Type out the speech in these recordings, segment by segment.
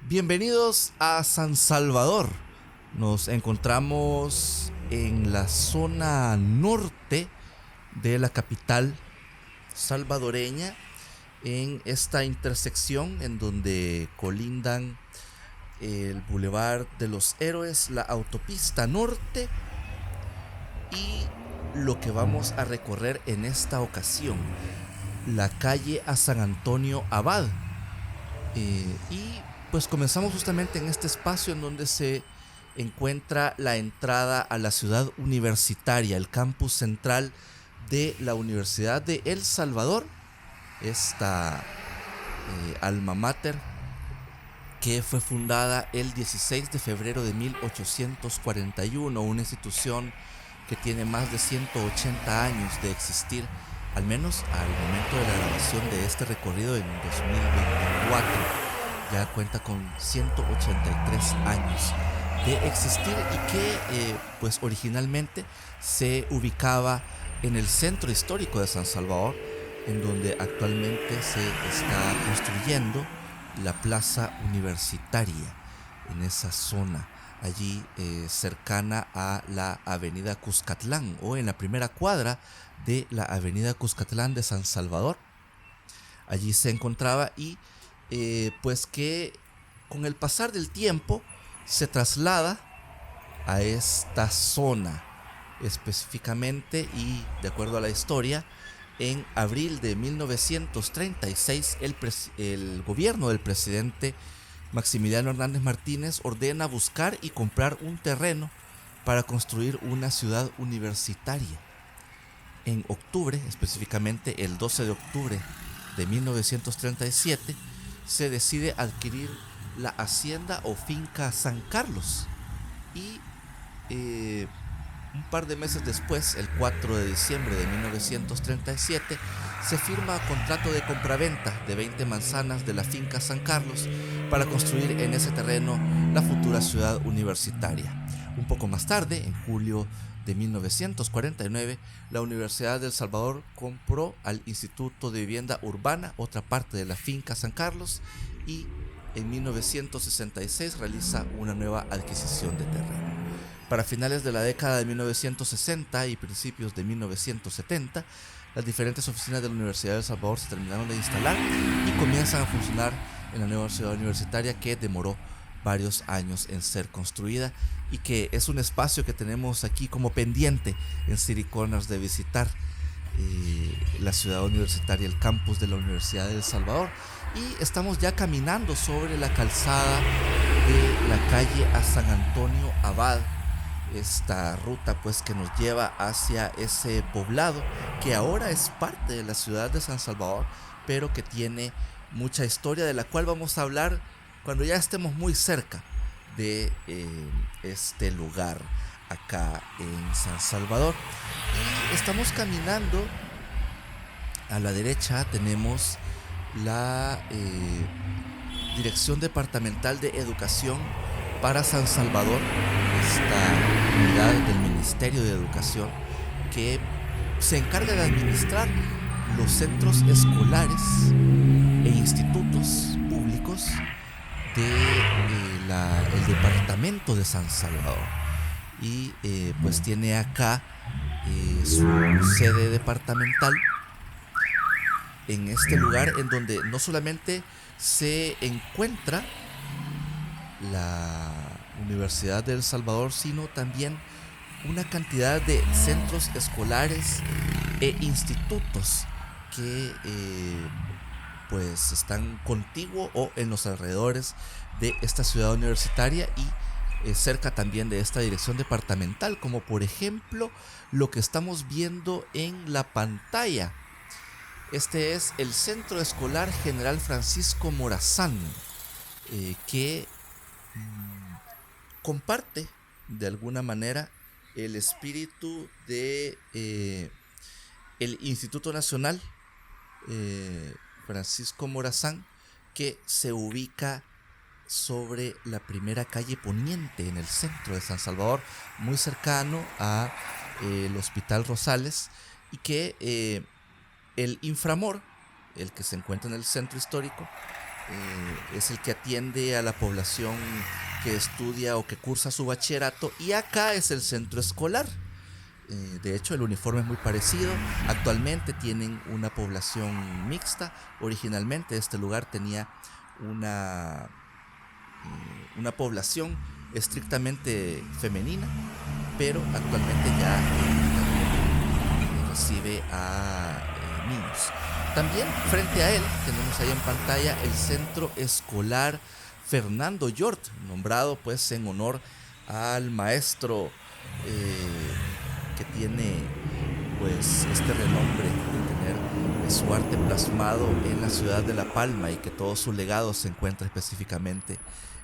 Bienvenidos a San Salvador. Nos encontramos en la zona norte de la capital salvadoreña, en esta intersección en donde colindan el Boulevard de los Héroes, la autopista norte y lo que vamos a recorrer en esta ocasión, la calle a San Antonio Abad. Y pues comenzamos justamente en este espacio en donde se encuentra la entrada a la ciudad universitaria, el campus central de la Universidad de El Salvador, esta alma mater que fue fundada el 16 de febrero de 1841, una institución que tiene más de 180 años de existir, al menos al momento de la grabación de este recorrido en 2024. Ya cuenta con 183 años de existir y que pues originalmente se ubicaba en el centro histórico de San Salvador, en donde actualmente se está construyendo la plaza universitaria, en esa zona allí cercana a la avenida Cuscatlán, o en la primera cuadra de la avenida Cuscatlán de San Salvador. Allí se encontraba y pues que con el pasar del tiempo se traslada a esta zona específicamente, y de acuerdo a la historia, en abril de 1936 el gobierno del presidente Maximiliano Hernández Martínez ordena buscar y comprar un terreno para construir una ciudad universitaria. En octubre, específicamente el 12 de octubre de 1937, se decide adquirir la hacienda o finca San Carlos, y un par de meses después, el 4 de diciembre de 1937, se firma contrato de compraventa de 20 manzanas de la finca San Carlos para construir en ese terreno la futura ciudad universitaria. Un poco más tarde, en julio de 1949, la Universidad de El Salvador compró al Instituto de Vivienda Urbana otra parte de la finca San Carlos, y en 1966 realiza una nueva adquisición de terreno. Para finales de la década de 1960 y principios de 1970, las diferentes oficinas de la Universidad de El Salvador se terminaron de instalar y comienzan a funcionar en la nueva ciudad universitaria, que demoró varios años en ser construida y que es un espacio que tenemos aquí como pendiente en City Corners de visitar, la ciudad universitaria, el campus de la Universidad de El Salvador. Y estamos ya caminando sobre la calzada de la calle a San Antonio Abad, esta ruta pues que nos lleva hacia ese poblado que ahora es parte de la ciudad de San Salvador, pero que tiene mucha historia, de la cual vamos a hablar cuando ya estemos muy cerca de este lugar acá en San Salvador. Y estamos caminando a la derecha, tenemos la Dirección Departamental de Educación para San Salvador, esta unidad del Ministerio de Educación que se encarga de administrar los centros escolares e institutos públicos del departamento de San Salvador. Y pues tiene acá su sede departamental en este lugar, en donde no solamente se encuentra la Universidad de El Salvador, sino también una cantidad de centros escolares e institutos que pues están contiguo o en los alrededores de esta ciudad universitaria, y cerca también de esta dirección departamental, como por ejemplo lo que estamos viendo en la pantalla. Este es el Centro Escolar General Francisco Morazán, que comparte de alguna manera el espíritu de el Instituto Nacional Francisco Morazán, que se ubica sobre la primera calle poniente en el centro de San Salvador, muy cercano a el Hospital Rosales, y que el Inframor, el que se encuentra en el centro histórico, es el que atiende a la población que estudia o que cursa su bachillerato, y acá es el centro escolar. De hecho, el uniforme es muy parecido. Actualmente tienen una población mixta. Originalmente este lugar tenía una, una población estrictamente femenina, pero actualmente ya recibe a niños. También frente a él tenemos ahí en pantalla el Centro Escolar Fernando Yort, nombrado pues en honor al maestro que tiene pues este renombre de tener su arte plasmado en la ciudad de La Palma, y que todo su legado se encuentra específicamente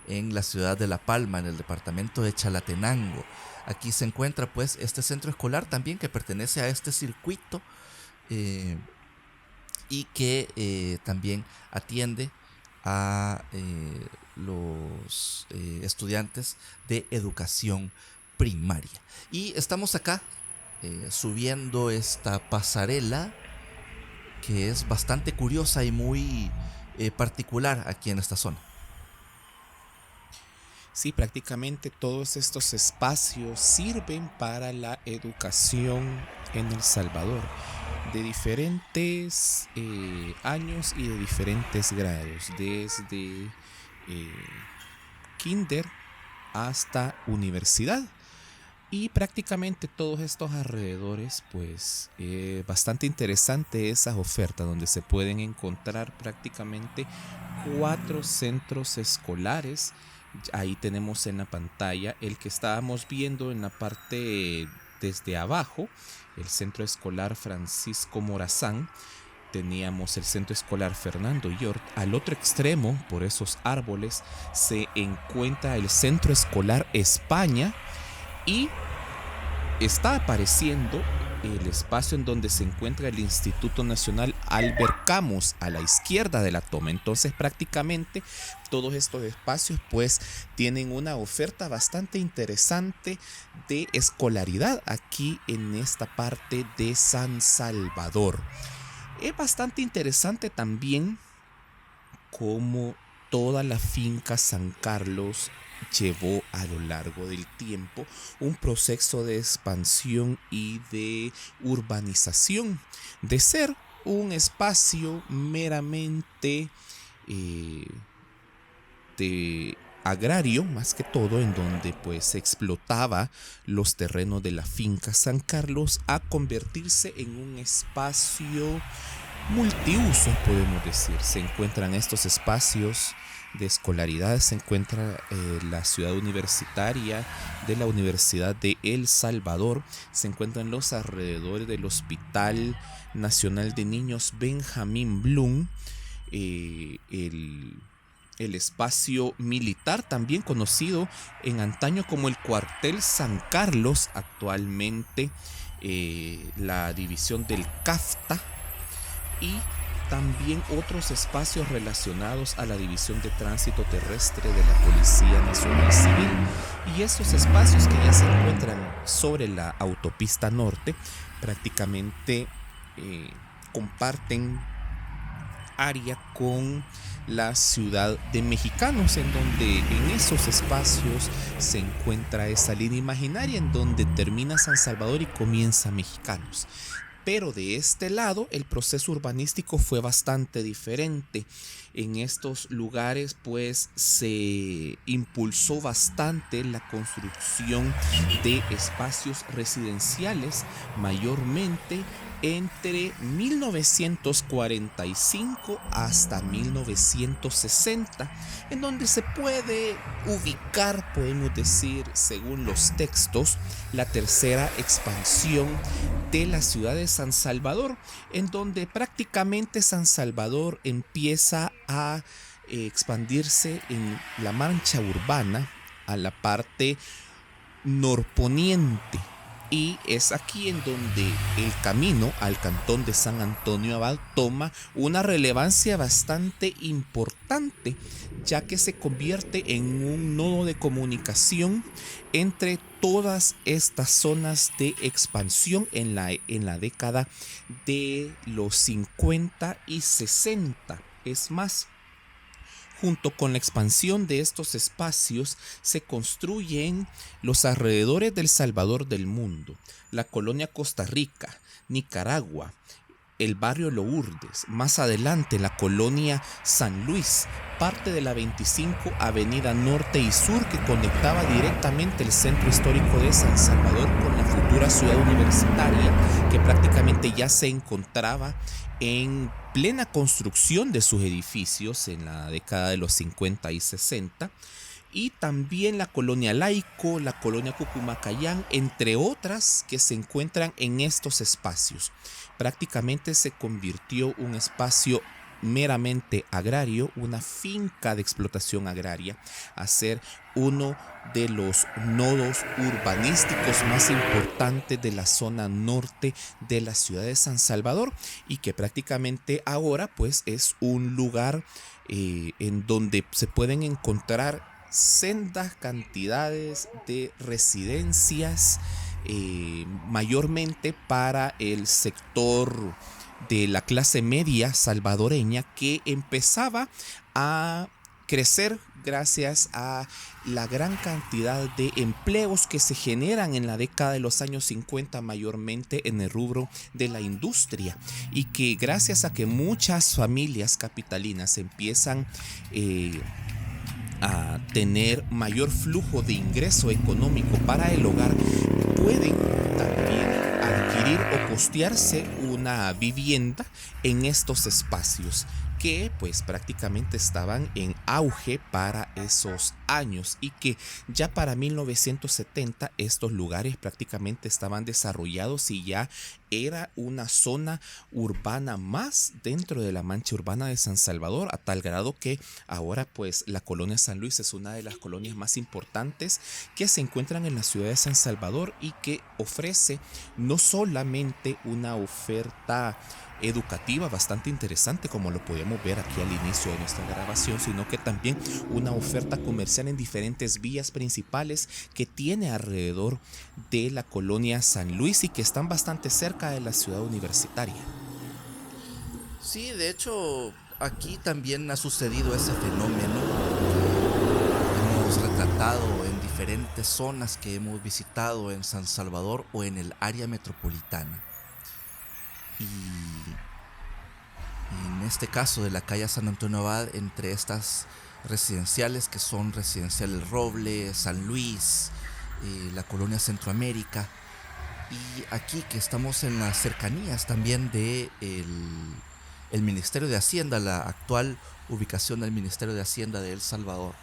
en la ciudad de La Palma, en el departamento de Chalatenango. Aquí se encuentra pues este centro escolar también, que pertenece a este circuito, eh, y que también atiende a los estudiantes de educación primaria. Y estamos acá subiendo esta pasarela que es bastante curiosa y muy particular aquí en esta zona. Sí, prácticamente todos estos espacios sirven para la educación en El Salvador, de diferentes años y de diferentes grados, desde kinder hasta universidad. Y prácticamente todos estos alrededores, pues bastante interesante esas ofertas donde se pueden encontrar prácticamente 4 centros escolares. Ahí tenemos en la pantalla el que estábamos viendo en la parte desde abajo, el centro escolar Francisco Morazán. Teníamos el centro escolar Fernando Yort. Al otro extremo, por esos árboles, se encuentra el centro escolar España, y está apareciendo el espacio en donde se encuentra el Instituto Nacional Albert Camus a la izquierda de la toma. Entonces prácticamente todos estos espacios pues tienen una oferta bastante interesante de escolaridad aquí en esta parte de San Salvador. Es bastante interesante también cómo toda la finca San Carlos llevó a lo largo del tiempo un proceso de expansión y de urbanización, de ser un espacio meramente de agrario, más que todo, en donde pues se explotaba los terrenos de la finca San Carlos, a convertirse en un espacio multiuso, podemos decir. Se encuentran estos espacios de escolaridad, se encuentra la ciudad universitaria de la Universidad de El Salvador, se encuentran los alrededores del Hospital Nacional de Niños Benjamín Bloom, el espacio militar, también conocido en antaño como el Cuartel San Carlos, actualmente la división del CAFTA, y también otros espacios relacionados a la División de Tránsito Terrestre de la Policía Nacional Civil. Y estos espacios que ya se encuentran sobre la autopista norte prácticamente comparten área con la ciudad de Mexicanos, en donde en esos espacios se encuentra esa línea imaginaria en donde termina San Salvador y comienza Mexicanos. Pero de este lado el proceso urbanístico fue bastante diferente. En estos lugares pues se impulsó bastante la construcción de espacios residenciales, mayormente entre 1945 hasta 1960, en donde se puede ubicar, podemos decir, según los textos, la tercera expansión de la ciudad de San Salvador, en donde prácticamente San Salvador empieza a expandirse en la mancha urbana a la parte norponiente. Y es aquí en donde el camino al cantón de San Antonio Abad toma una relevancia bastante importante, ya que se convierte en un nodo de comunicación entre todas estas zonas de expansión en la década de los 50 y 60. Es más, junto con la expansión de estos espacios se construyen los alrededores del Salvador del mundo, la colonia Costa Rica, Nicaragua, el barrio Lourdes, más adelante la colonia San Luis, parte de la 25 Avenida Norte y Sur que conectaba directamente el centro histórico de San Salvador con la futura ciudad universitaria que prácticamente ya se encontraba en plena construcción de sus edificios en la década de los 50 y 60. Y también la colonia Laico, la colonia Cucumacayán, entre otras que se encuentran en estos espacios. Prácticamente se convirtió un espacio meramente agrario, una finca de explotación agraria, a ser uno de los nodos urbanísticos más importantes de la zona norte de la ciudad de San Salvador y que prácticamente ahora pues es un lugar en donde se pueden encontrar sendas cantidades de residencias, mayormente para el sector de la clase media salvadoreña que empezaba a crecer gracias a la gran cantidad de empleos que se generan en la década de los años 50 mayormente en el rubro de la industria y que gracias a que muchas familias capitalinas empiezan a tener mayor flujo de ingreso económico para el hogar, pueden también adquirir o costearse una vivienda en estos espacios que pues prácticamente estaban en auge para esos años y que ya para 1970 estos lugares prácticamente estaban desarrollados y ya era una zona urbana más dentro de la mancha urbana de San Salvador, a tal grado que ahora pues la colonia San Luis es una de las colonias más importantes que se encuentran en la ciudad de San Salvador y que ofrece no solamente una oferta educativa bastante interesante como lo podíamos ver aquí al inicio de nuestra grabación, sino que también una oferta comercial en diferentes vías principales que tiene alrededor de la colonia San Luis y que están bastante cerca de la ciudad universitaria. Sí, de hecho, aquí también ha sucedido ese fenómeno. Hemos retratado en diferentes zonas que hemos visitado en San Salvador o en el área metropolitana. Y en este caso de la calle San Antonio Abad, entre estas residenciales que son Residencial El Roble, San Luis, la colonia Centroamérica, y aquí que estamos en las cercanías también de el Ministerio de Hacienda, la actual ubicación del Ministerio de Hacienda de El Salvador.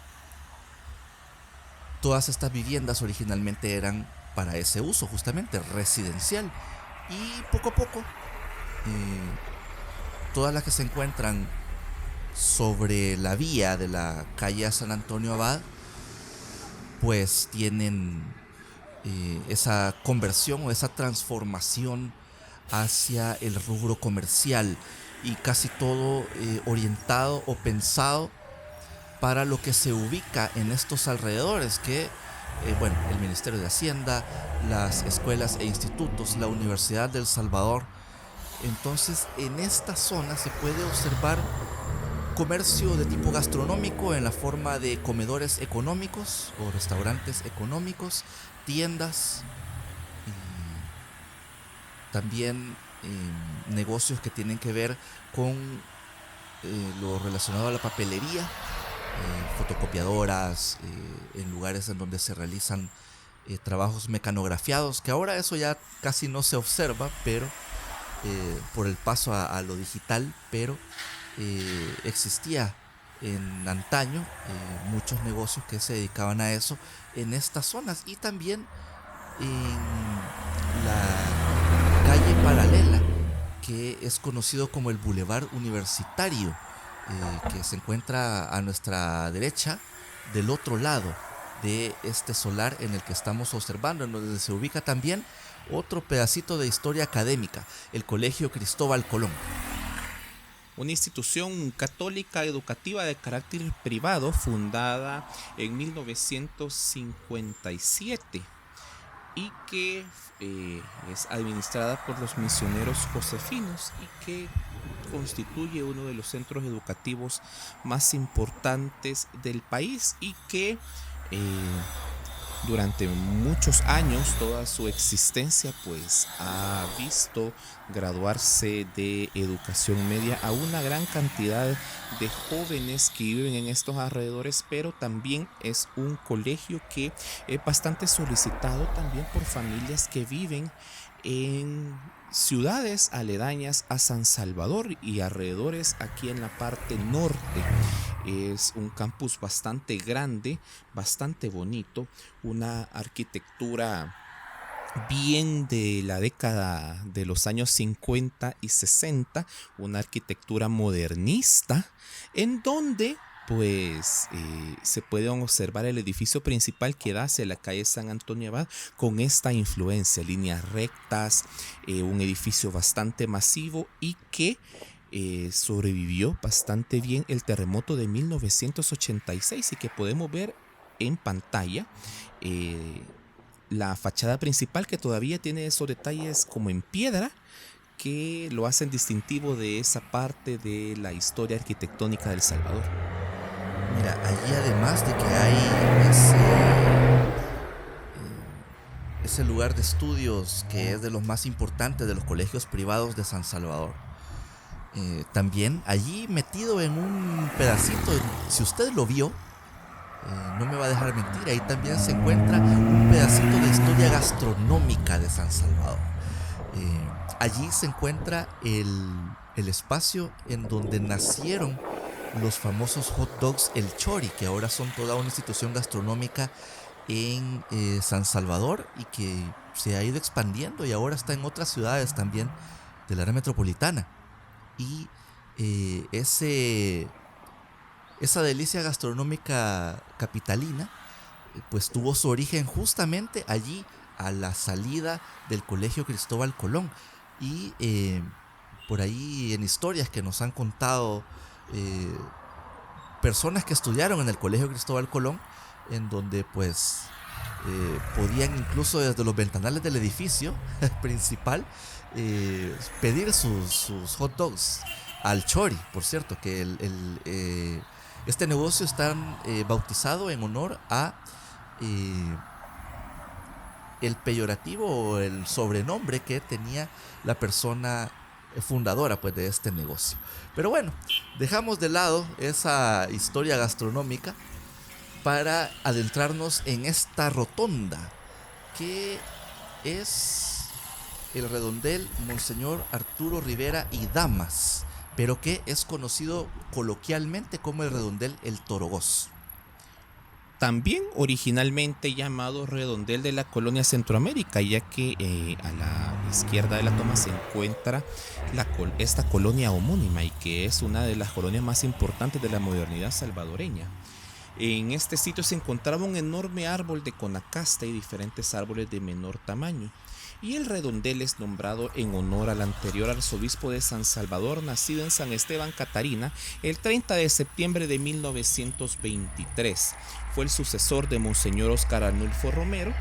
Todas estas viviendas originalmente eran para ese uso, justamente residencial, y poco a poco todas las que se encuentran sobre la vía de la calle San Antonio Abad pues tienen esa conversión o esa transformación hacia el rubro comercial y casi todo orientado o pensado para lo que se ubica en estos alrededores que bueno, el Ministerio de Hacienda, las escuelas e institutos, la Universidad del Salvador. Entonces en esta zona se puede observar comercio de tipo gastronómico en la forma de comedores económicos o restaurantes económicos, tiendas y también negocios que tienen que ver con lo relacionado a la papelería, fotocopiadoras, en lugares en donde se realizan trabajos mecanografiados, que ahora eso ya casi no se observa, pero por el paso a lo digital, pero existía en antaño muchos negocios que se dedicaban a eso en estas zonas y también en la calle paralela que es conocido como el Boulevard Universitario, que se encuentra a nuestra derecha del otro lado de este solar en el que estamos observando, en donde se ubica también otro pedacito de historia académica, el Colegio Cristóbal Colón. Una institución católica educativa de carácter privado fundada en 1957 y que es administrada por los misioneros josefinos y que constituye uno de los centros educativos más importantes del país y que durante muchos años, toda su existencia, pues ha visto graduarse de educación media a una gran cantidad de jóvenes que viven en estos alrededores, pero también es un colegio que es bastante solicitado también por familias que viven en ciudades aledañas a San Salvador y alrededores aquí en la parte norte. Es un campus bastante grande, bastante bonito, una arquitectura bien de la década de los años 50 y 60, una arquitectura modernista, en donde pues se puede observar el edificio principal que da hacia la calle San Antonio Abad con esta influencia, líneas rectas, un edificio bastante masivo y que sobrevivió bastante bien el terremoto de 1986 y que podemos ver en pantalla la fachada principal, que todavía tiene esos detalles como en piedra que lo hacen distintivo de esa parte de la historia arquitectónica de El Salvador. Mira, allí además de que hay ese lugar de estudios que es de los más importantes de los colegios privados de San Salvador, también allí metido en un pedacito, si usted lo vio, no me va a dejar mentir, ahí también se encuentra un pedacito de historia gastronómica de San Salvador. Allí se encuentra el espacio en donde nacieron los famosos hot dogs El Chori, que ahora son toda una institución gastronómica en San Salvador y que se ha ido expandiendo y ahora está en otras ciudades también del área metropolitana. Y esa delicia gastronómica capitalina pues tuvo su origen justamente allí a la salida del Colegio Cristóbal Colón. Y por ahí en historias que nos han contado personas que estudiaron en el Colegio Cristóbal Colón, en donde pues podían incluso desde los ventanales del edificio principal pedir sus hot dogs al Chori. Por cierto, que este negocio está bautizado en honor a el peyorativo o el sobrenombre que tenía la persona fundadora pues de este negocio. Pero bueno, dejamos de lado esa historia gastronómica para adentrarnos en esta rotonda que es el redondel Monseñor Arturo Rivera y Damas, pero que es conocido coloquialmente como el redondel El Torogoz. También originalmente llamado redondel de la colonia Centroamérica, ya que a la izquierda de la toma se encuentra esta colonia homónima y que es una de las colonias más importantes de la modernidad salvadoreña. En este sitio se encontraba un enorme árbol de conacaste y diferentes árboles de menor tamaño. Y el redondel es nombrado en honor al anterior arzobispo de San Salvador, nacido en San Esteban, Catarina, el 30 de septiembre de 1923. Fue el sucesor de Monseñor Oscar Arnulfo Romero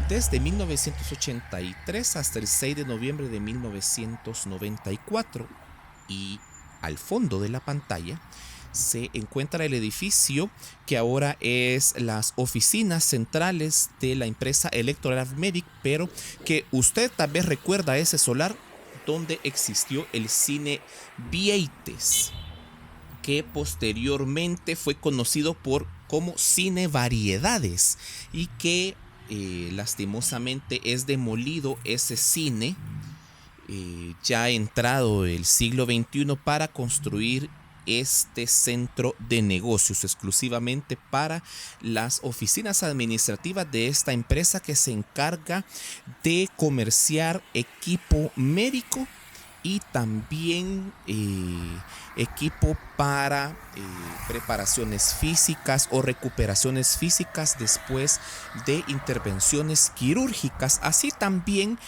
desde 1983 hasta el 6 de noviembre de 1994. Y al fondo de la pantalla se encuentra el edificio que ahora es las oficinas centrales de la empresa Electoral Medic, pero que usted tal vez recuerda ese solar donde existió el cine Vieites, que posteriormente fue conocido como Cine Variedades y que lastimosamente es demolido ese cine ya entrado el siglo XXI para construir este centro de negocios exclusivamente para las oficinas administrativas de esta empresa que se encarga de comerciar equipo médico y también equipo para preparaciones físicas o recuperaciones físicas después de intervenciones quirúrgicas, así también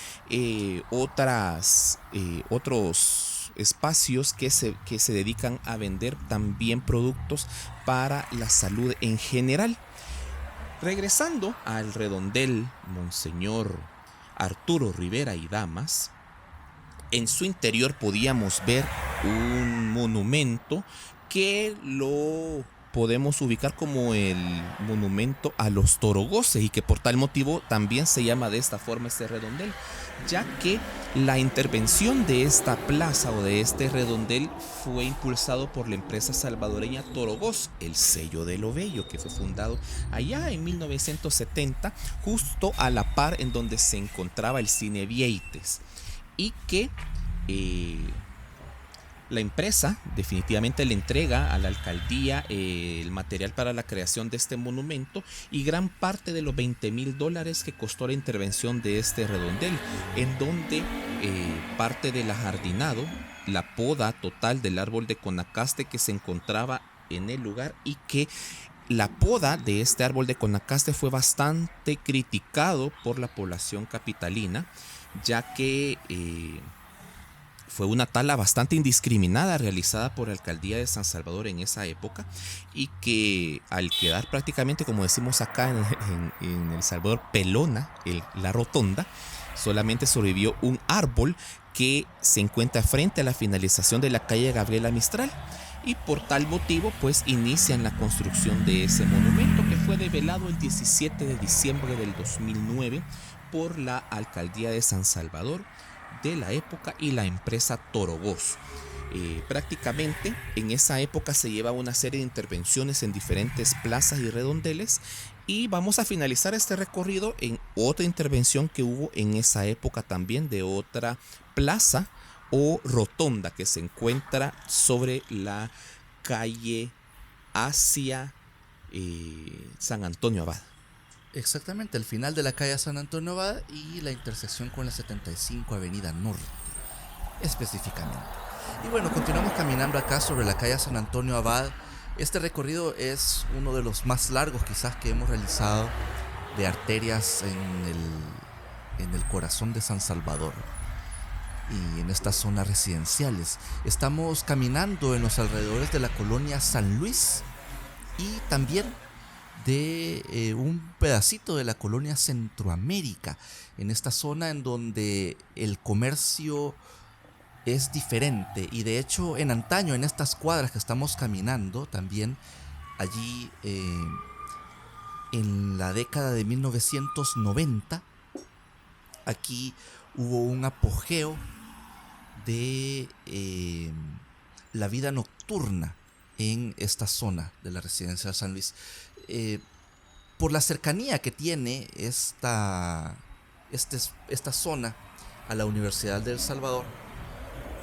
otros espacios que se dedican a vender también productos para la salud en general. Regresando al redondel Monseñor Arturo Rivera y Damas, En su interior podíamos ver un monumento que lo podemos ubicar como el monumento a los torogoces y que por tal motivo también se llama de esta forma este redondel, ya que la intervención de esta plaza o de este redondel fue impulsado por la empresa salvadoreña Torogoz, el sello de lo bello, que fue fundado allá en 1970, justo a la par en donde se encontraba el cine Vieites, y que la empresa definitivamente le entrega a la alcaldía el material para la creación de este monumento y gran parte de los $20,000 que costó la intervención de este redondel, en donde parte del ajardinado, la poda total del árbol de Conacaste que se encontraba en el lugar, y que la poda de este árbol de Conacaste fue bastante criticado por la población capitalina, ya que fue una tala bastante indiscriminada realizada por la alcaldía de San Salvador en esa época, y que al quedar prácticamente, como decimos acá en El Salvador, pelona la rotonda, solamente sobrevivió un árbol que se encuentra frente a la finalización de la calle Gabriela Mistral, y por tal motivo pues inician la construcción de ese monumento, que fue develado el 17 de diciembre del 2009 por la alcaldía de San Salvador de la época y la empresa Torogoz. Prácticamente en esa época se lleva una serie de intervenciones en diferentes plazas y redondeles, y vamos a finalizar este recorrido en otra intervención que hubo en esa época también, de otra plaza o rotonda que se encuentra sobre la calle hacia San Antonio Abad. Exactamente, el final de la calle San Antonio Abad y la intersección con la 75 Avenida Norte, específicamente. Y bueno, continuamos caminando acá sobre la calle San Antonio Abad. Este recorrido es uno de los más largos quizás que hemos realizado de arterias en el corazón de San Salvador y en estas zonas residenciales. Estamos caminando en los alrededores de la colonia San Luis y también de un pedacito de la colonia Centroamérica, en esta zona en donde el comercio es diferente, y de hecho en antaño, en estas cuadras que estamos caminando también, allí en la década de 1990, aquí hubo un apogeo de la vida nocturna en esta zona de la residencia de San Luis. Por la cercanía que tiene esta zona a la Universidad de El Salvador,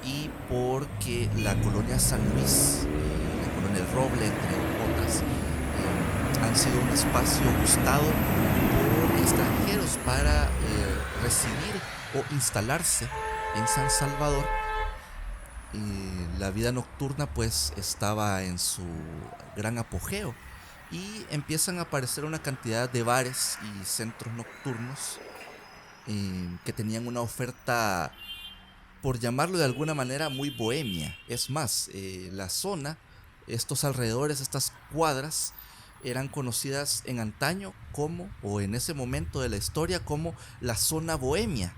y porque la colonia San Luis, la colonia El Roble, entre otras, han sido un espacio gustado por extranjeros para recibir o instalarse en San Salvador. La vida nocturna pues estaba en su gran apogeo, y empiezan a aparecer una cantidad de bares y centros nocturnos que tenían una oferta, por llamarlo de alguna manera, muy bohemia. Es más, la zona, estos alrededores, estas cuadras, eran conocidas en antaño como, o en ese momento de la historia, como la zona bohemia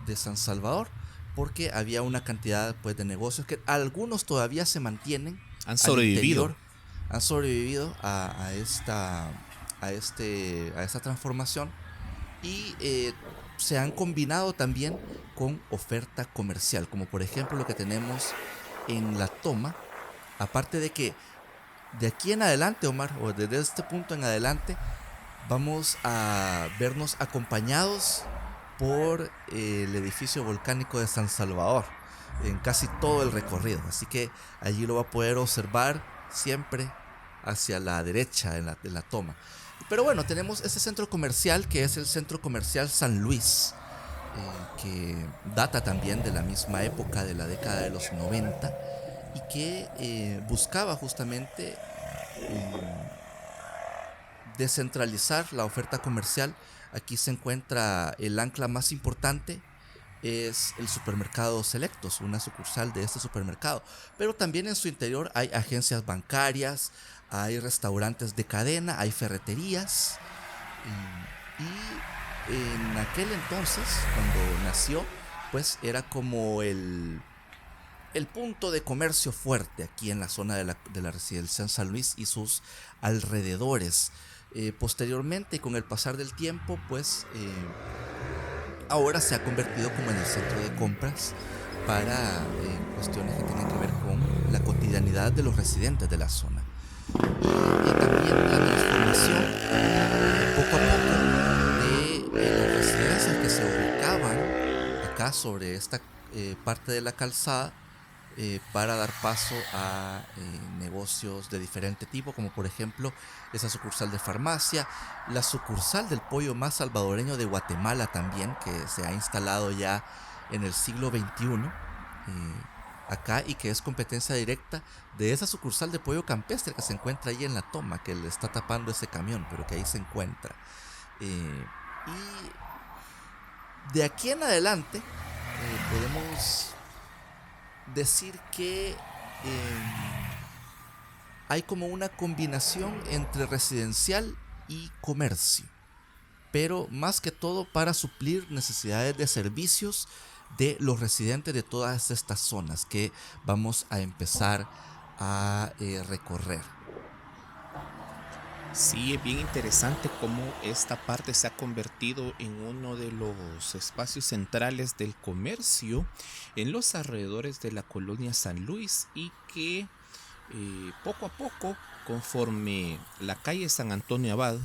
de San Salvador, porque había una cantidad pues de negocios que algunos todavía se mantienen. Han sobrevivido. Han sobrevivido a esta transformación, y se han combinado también con oferta comercial, como por ejemplo lo que tenemos en La Toma. Aparte de que de aquí en adelante, Omar, o desde este punto en adelante, vamos a vernos acompañados por el edificio volcánico de San Salvador en casi todo el recorrido, así que allí lo va a poder observar siempre hacia la derecha de la toma. Pero bueno, tenemos este centro comercial, que es el Centro Comercial San Luis, que data también de la misma época, de la década de los 90, y que buscaba justamente descentralizar la oferta comercial. Aquí se encuentra el ancla más importante, es el supermercado Selectos, una sucursal de este supermercado, pero también en su interior hay agencias bancarias, hay restaurantes de cadena, hay ferreterías, y en aquel entonces, cuando nació, pues era como el punto de comercio fuerte aquí en la zona de la residencia San Luis y sus alrededores. Posteriormente, con el pasar del tiempo, pues ahora se ha convertido como en el centro de compras para cuestiones que tienen que ver con la cotidianidad de los residentes de la zona. Y también la transformación poco a poco de las residencias que se ubicaban acá sobre esta parte de la calzada, para dar paso a negocios de diferente tipo, como por ejemplo esa sucursal de farmacia, la sucursal del pollo más salvadoreño de Guatemala también, que se ha instalado ya en el siglo XXI acá, y que es competencia directa de esa sucursal de pollo campestre que se encuentra ahí en la toma, que le está tapando ese camión, pero que ahí se encuentra. Y de aquí en adelante podemos decir que hay como una combinación entre residencial y comercio, pero más que todo para suplir necesidades de servicios de los residentes de todas estas zonas que vamos a empezar a recorrer. Sí, es bien interesante cómo esta parte se ha convertido en uno de los espacios centrales del comercio en los alrededores de la colonia San Luis, y que poco a poco, conforme la calle San Antonio Abad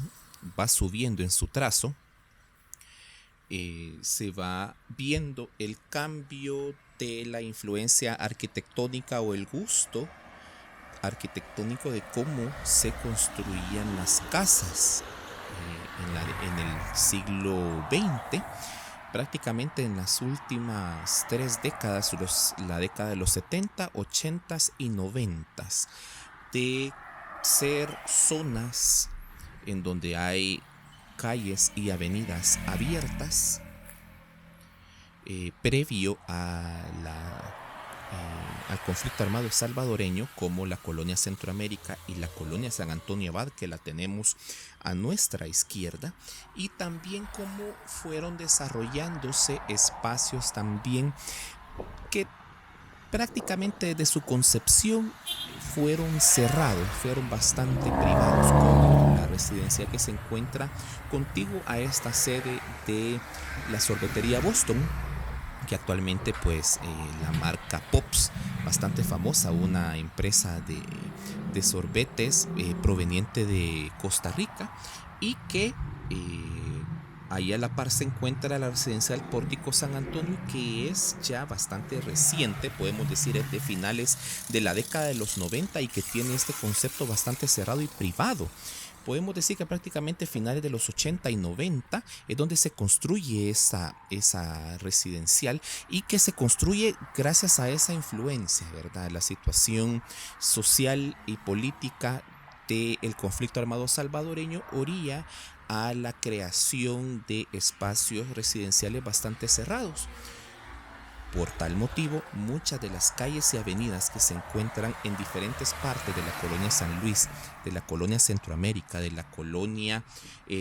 va subiendo en su trazo, se va viendo el cambio de la influencia arquitectónica o el gusto arquitectónico de cómo se construían las casas en el siglo XX, prácticamente en las últimas 3 décadas, la década de los 70, 80 y 90, de ser zonas en donde hay calles y avenidas abiertas, previo al conflicto armado salvadoreño, como la colonia Centroamérica y la colonia San Antonio Abad, que la tenemos a nuestra izquierda, y también cómo fueron desarrollándose espacios también que prácticamente desde su concepción fueron cerrados, fueron bastante privados, como la residencia que se encuentra contiguo a esta sede de la sorbetería Boston, que actualmente pues la marca Pops, bastante famosa, una empresa de sorbetes proveniente de Costa Rica, y que ahí a la par se encuentra la residencia del Pórtico San Antonio, que es ya bastante reciente, podemos decir es de finales de la década de los 90, y que tiene este concepto bastante cerrado y privado. Podemos decir que prácticamente finales de los 80 y 90 es donde se construye esa residencial, y que se construye gracias a esa influencia, ¿verdad? La situación social y política del conflicto armado salvadoreño orilla a la creación de espacios residenciales bastante cerrados. Por tal motivo, muchas de las calles y avenidas que se encuentran en diferentes partes de la colonia San Luis, de la colonia Centroamérica, de la colonia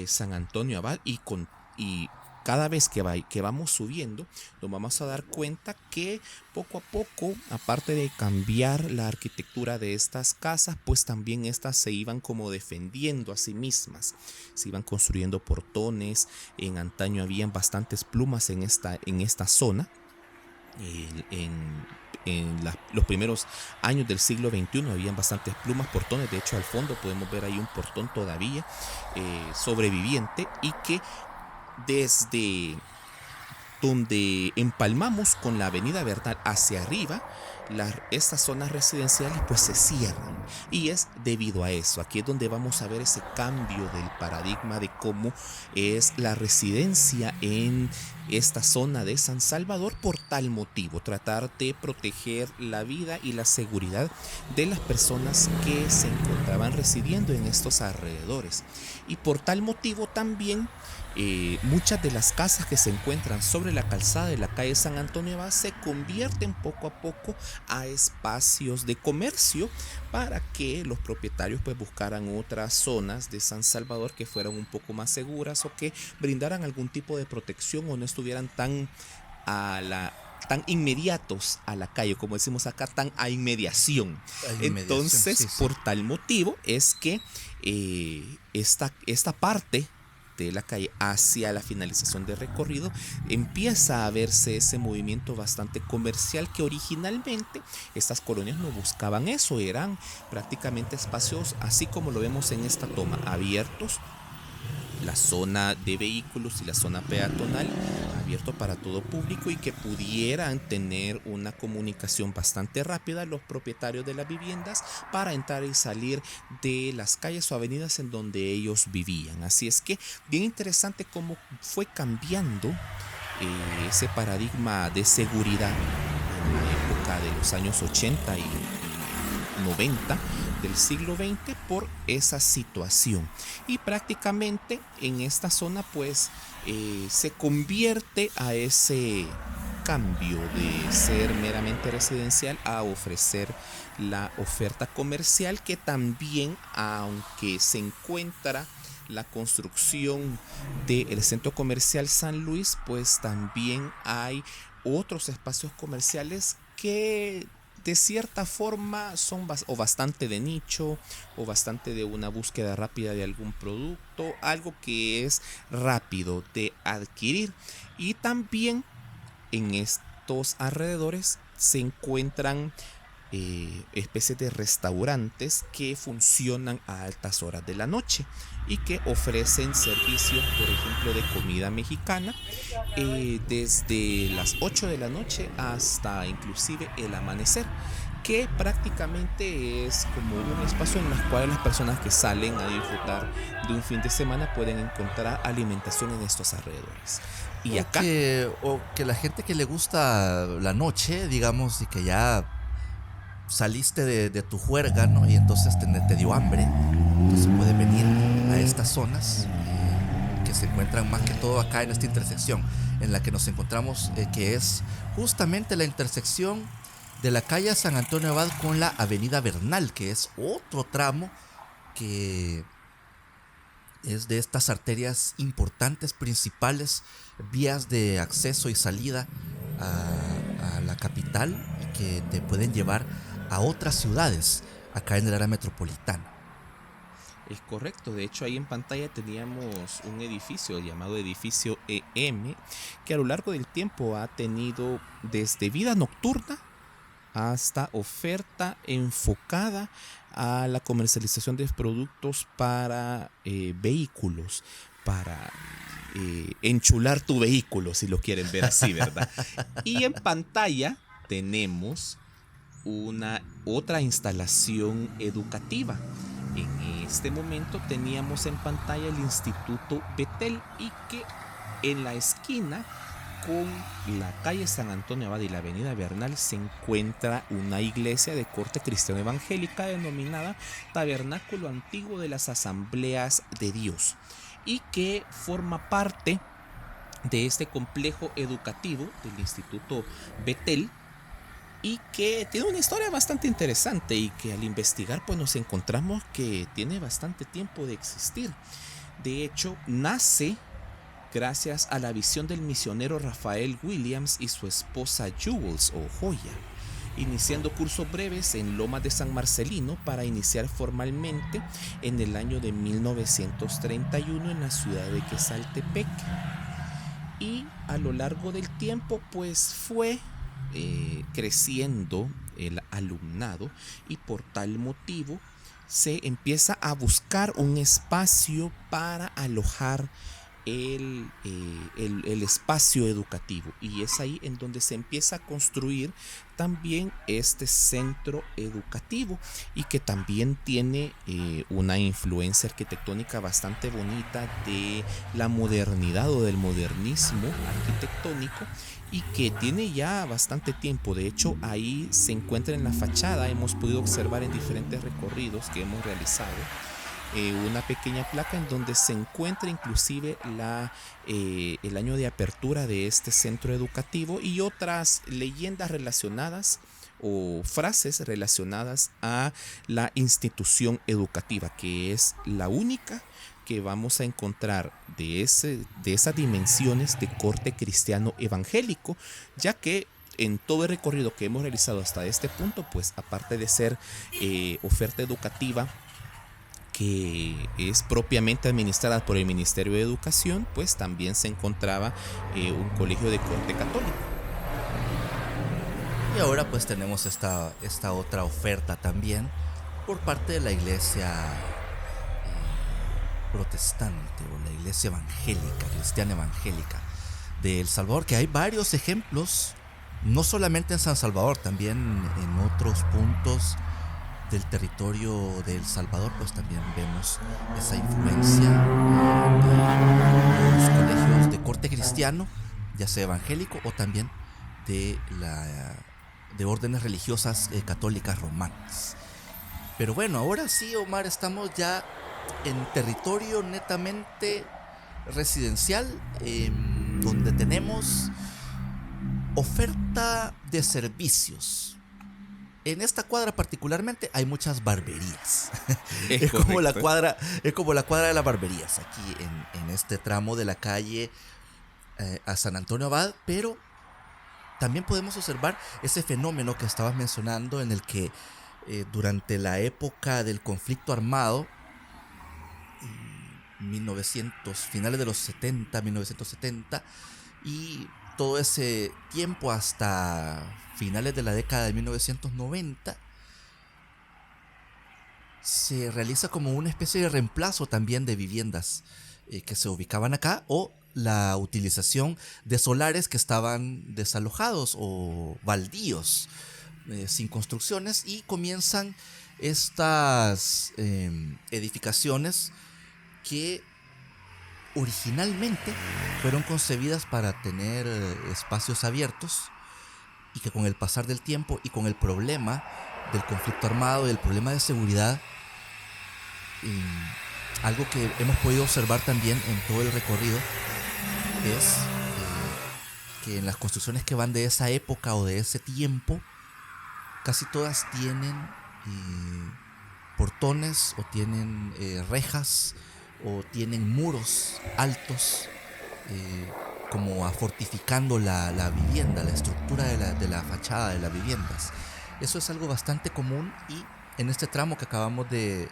San Antonio Abad, y cada vez que vamos subiendo, nos vamos a dar cuenta que poco a poco, aparte de cambiar la arquitectura de estas casas, pues también estas se iban como defendiendo a sí mismas, se iban construyendo portones. En antaño habían bastantes plumas en esta zona. Los primeros años del siglo XXI habían bastantes plumas, portones. De hecho, al fondo podemos ver ahí un portón todavía sobreviviente, y que desde donde empalmamos con la avenida Bernal hacia arriba, estas zonas residenciales pues se cierran, y es debido a eso. Aquí es donde vamos a ver ese cambio del paradigma de cómo es la residencia en esta zona de San Salvador. Por tal motivo, tratar de proteger la vida y la seguridad de las personas que se encontraban residiendo en estos alrededores, y por tal motivo también muchas de las casas que se encuentran sobre la calzada de la calle San Antonio Abad se convierten poco a poco a espacios de comercio, para que los propietarios pues buscaran otras zonas de San Salvador que fueran un poco más seguras, o que brindaran algún tipo de protección, o no estuvieran tan tan inmediatos a la calle, como decimos acá, tan a inmediación. Entonces, sí. por tal motivo es que esta parte de la calle hacia la finalización del recorrido empieza a verse ese movimiento bastante comercial, que originalmente estas colonias no buscaban eso, eran prácticamente espacios así como lo vemos en esta toma, abiertos, la zona de vehículos y la zona peatonal abierto para todo público, y que pudieran tener una comunicación bastante rápida los propietarios de las viviendas para entrar y salir de las calles o avenidas en donde ellos vivían. Así es que bien interesante cómo fue cambiando ese paradigma de seguridad en la época de los años 80 y 90 del siglo XX por esa situación, y prácticamente en esta zona pues se convierte a ese cambio de ser meramente residencial a ofrecer la oferta comercial, que también, aunque se encuentra la construcción del centro comercial San Luis, pues también hay otros espacios comerciales que de cierta forma son bastante de nicho, o bastante de una búsqueda rápida de algún producto, algo que es rápido de adquirir. Y también en estos alrededores se encuentran especies de restaurantes que funcionan a altas horas de la noche y que ofrecen servicios, por ejemplo, de comida mexicana desde las 8 de la noche hasta inclusive el amanecer, que prácticamente es como un espacio en el cual las personas que salen a disfrutar de un fin de semana pueden encontrar alimentación en estos alrededores. Y acá O que la gente que le gusta la noche, digamos, y que ya saliste de tu juerga, ¿no? Y entonces te dio hambre, entonces puede venir a estas zonas que se encuentran más que todo acá en esta intersección en la que nos encontramos, que es justamente la intersección de la calle San Antonio Abad con la avenida Bernal, que es otro tramo que es de estas arterias importantes, principales, vías de acceso y salida a la capital, que te pueden llevar a otras ciudades acá en el área metropolitana. es correcto, de hecho ahí en pantalla teníamos un edificio llamado edificio EM, que a lo largo del tiempo ha tenido desde vida nocturna hasta oferta enfocada a la comercialización de productos para vehículos, para enchular tu vehículo, si lo quieren ver así, ¿verdad? Y en pantalla tenemos otra instalación educativa. En este momento teníamos en pantalla el Instituto Betel, y que en la esquina con la calle San Antonio Abad y la avenida Bernal se encuentra una iglesia de corte cristiano evangélica denominada Tabernáculo Antiguo de las Asambleas de Dios, y que forma parte de este complejo educativo del Instituto Betel, y que tiene una historia bastante interesante, y que al investigar pues nos encontramos que tiene bastante tiempo de existir. De hecho, nace gracias a la visión del misionero Rafael Williams y su esposa Jules o Joya, iniciando cursos breves en Lomas de San Marcelino para iniciar formalmente en el año de 1931 en la ciudad de Quesaltepec. Y a lo largo del tiempo pues fue creciendo el alumnado, y por tal motivo se empieza a buscar un espacio para alojar el espacio educativo, y es ahí en donde se empieza a construir también este centro educativo, y que también tiene una influencia arquitectónica bastante bonita de la modernidad o del modernismo arquitectónico, y que tiene ya bastante tiempo. De hecho, ahí se encuentra en la fachada, hemos podido observar en diferentes recorridos que hemos realizado una pequeña placa en donde se encuentra inclusive el año de apertura de este centro educativo y otras leyendas relacionadas o frases relacionadas a la institución educativa, que es la única que vamos a encontrar de esas dimensiones de corte cristiano evangélico, ya que en todo el recorrido que hemos realizado hasta este punto, pues aparte de ser oferta educativa que es propiamente administrada por el Ministerio de Educación, pues también se encontraba un colegio de corte católico. Y ahora pues tenemos esta otra oferta también por parte de la iglesia protestante o la iglesia evangélica, cristiana evangélica de El Salvador, que hay varios ejemplos, no solamente en San Salvador, también en otros puntos del territorio de El Salvador, pues también vemos esa influencia de los colegios de corte cristiano, ya sea evangélico o también de órdenes religiosas católicas romanas. Pero bueno, ahora sí, Omar, estamos ya en territorio netamente residencial, donde tenemos oferta de servicios. En esta cuadra particularmente hay muchas barberías. Es como la cuadra de las barberías aquí en este tramo de la calle a San Antonio Abad, pero también podemos observar ese fenómeno que estabas mencionando en el que durante la época del conflicto armado, finales de los 70, 1970, y todo ese tiempo hasta finales de la década de 1990, se realiza como una especie de reemplazo también de viviendas que se ubicaban acá, o la utilización de solares que estaban desalojados o baldíos, sin construcciones, y comienzan estas edificaciones que originalmente fueron concebidas para tener espacios abiertos, y que con el pasar del tiempo y con el problema del conflicto armado y el problema de seguridad, algo que hemos podido observar también en todo el recorrido es que en las construcciones que van de esa época o de ese tiempo, casi todas tienen portones o tienen rejas o tienen muros altos, como fortificando la vivienda, la estructura de la fachada de las viviendas. Eso es algo bastante común, y en este tramo que acabamos de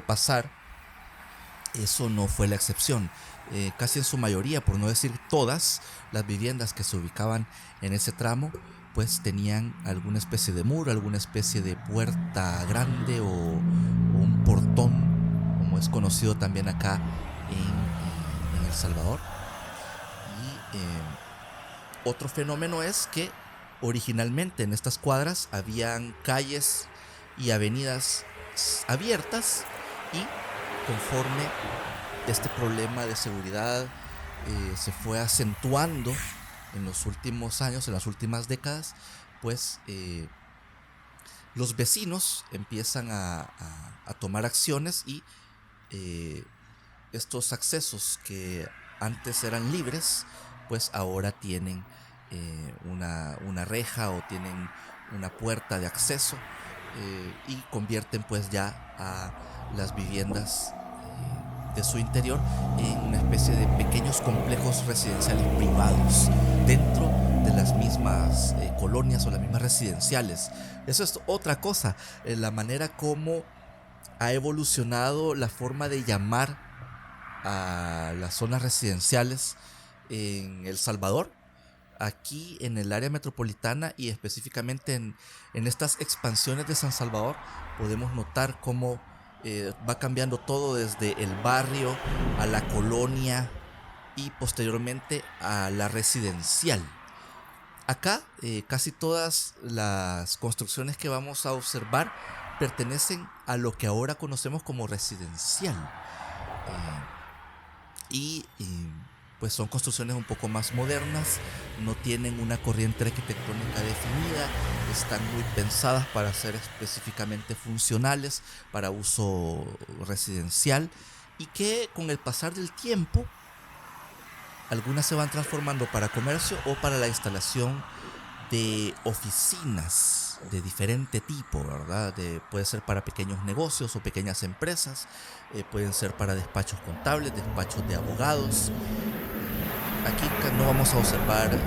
pasar, eso no fue la excepción. Casi en su mayoría, por no decir todas, las viviendas que se ubicaban en ese tramo pues tenían alguna especie de muro, alguna especie de puerta grande o un portón, como es conocido también acá en El Salvador. Y otro fenómeno es que originalmente en estas cuadras habían calles y avenidas abiertas, y conforme este problema de seguridad se fue acentuando en los últimos años, en las últimas décadas, pues los vecinos empiezan a tomar acciones, y estos accesos que antes eran libres, pues ahora tienen una reja o tienen una puerta de acceso, y convierten pues ya a las viviendas de su interior en una especie de pequeños complejos residenciales privados dentro de las mismas colonias o las mismas residenciales. Eso es otra cosa, la manera como ha evolucionado la forma de llamar a las zonas residenciales en El Salvador, aquí en el área metropolitana, y específicamente en estas expansiones de San Salvador. Podemos notar cómo va cambiando todo desde el barrio a la colonia y posteriormente a la residencial. Acá casi todas las construcciones que vamos a observar pertenecen a lo que ahora conocemos como residencial. Pues son construcciones un poco más modernas, no tienen una corriente arquitectónica definida, están muy pensadas para ser específicamente funcionales para uso residencial, y que con el pasar del tiempo algunas se van transformando para comercio o para la instalación de oficinas de diferente tipo, ¿verdad? Puede ser para pequeños negocios o pequeñas empresas, pueden ser para despachos contables, despachos de abogados. Aquí no vamos a observar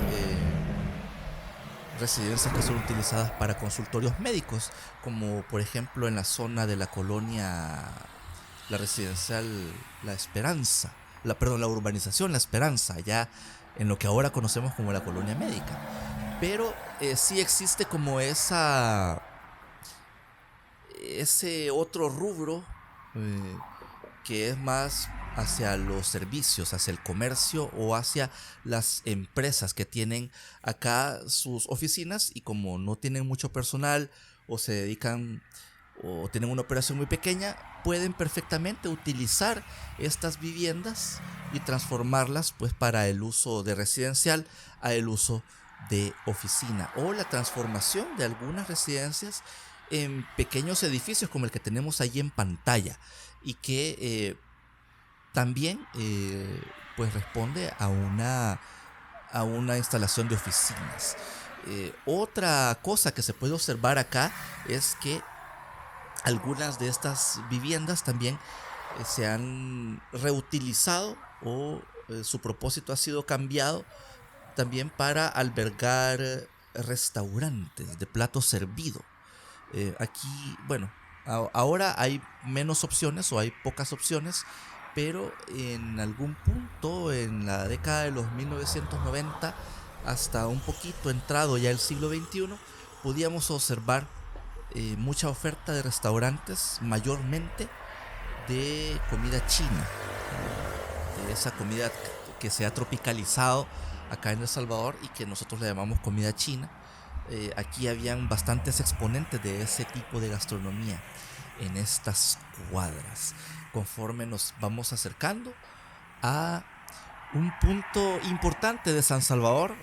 residencias que son utilizadas para consultorios médicos, como por ejemplo en la zona de la colonia, la residencial La Esperanza, la urbanización La Esperanza, allá en lo que ahora conocemos como la colonia médica. Pero sí existe como ese otro rubro que es más hacia los servicios, hacia el comercio o hacia las empresas que tienen acá sus oficinas, y como no tienen mucho personal o se dedican o tienen una operación muy pequeña, pueden perfectamente utilizar estas viviendas y transformarlas pues para el uso de residencial a el uso de oficina, o la transformación de algunas residencias en pequeños edificios como el que tenemos allí en pantalla, y que también pues responde a una instalación de oficinas. Otra cosa que se puede observar acá es que algunas de estas viviendas también se han reutilizado, o su propósito ha sido cambiado también para albergar restaurantes de plato servido. Aquí, bueno, ahora hay menos opciones o hay pocas opciones, pero en algún punto en la década de los 1990 hasta un poquito entrado ya el siglo XXI, podíamos observar mucha oferta de restaurantes, mayormente de comida china, de esa comida que se ha tropicalizado acá en El Salvador y que nosotros le llamamos comida china. Aquí habían bastantes exponentes de ese tipo de gastronomía en estas cuadras. Conforme nos vamos acercando a un punto importante de San Salvador,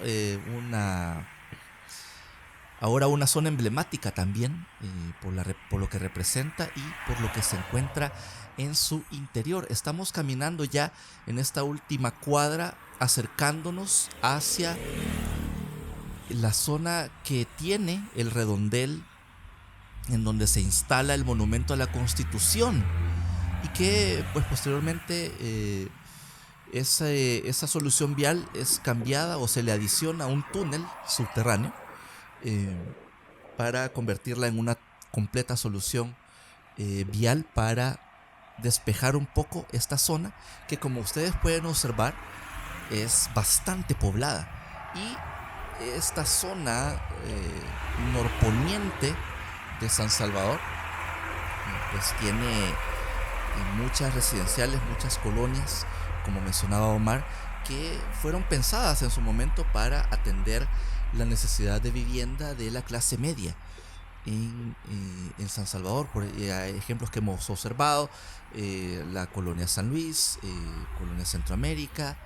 ahora una zona emblemática también, por lo que representa y por lo que se encuentra en su interior. Estamos caminando ya en esta última cuadra, acercándonos hacia la zona que tiene el redondel en donde se instala el monumento a la Constitución, y que pues posteriormente esa solución vial es cambiada o se le adiciona un túnel subterráneo eh, para convertirla en una completa solución vial para despejar un poco esta zona, que como ustedes pueden observar es bastante poblada. Y esta zona norponiente de San Salvador pues tiene muchas residenciales, muchas colonias, como mencionaba Omar, que fueron pensadas en su momento para atender la necesidad de vivienda de la clase media en San Salvador. Por ejemplos que hemos observado, la colonia San Luis, colonia Centroamérica,